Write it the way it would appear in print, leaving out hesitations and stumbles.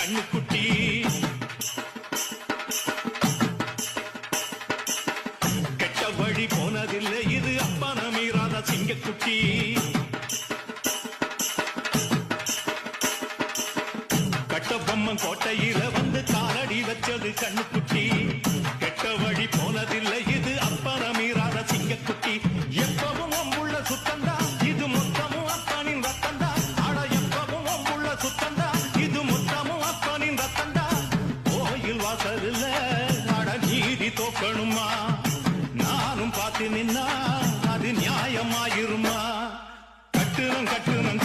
கண்ணுக்குட்டி. கெட்ட வழி போனதில்லை இது அப்பன மீறாத சிங்கக்குட்டி. கட்டபொம்மன் கோட்டையில வந்து காலடி வச்சது கண்ணுக்குட்டி. கெட்ட வழி போனதில்லை இது அப்பன மீறாத சிங்கக்குட்டி. எப்பவும் அம்புள்ள சுத்தந்தா இது மொத்தமும் அப்பனின் ரத்தந்தா. அட எப்பவும் அம்புள்ள சுத்தந்தா இது மொத்தமும் அப்பனின் ரத்தந்தா. கோயில் வாசல்ல அட நீதி தோக்கணுமா, நானும் பார்த்து நின்னா அது நியாயமாயிருமா. கட்டுனம் கட்டுனம்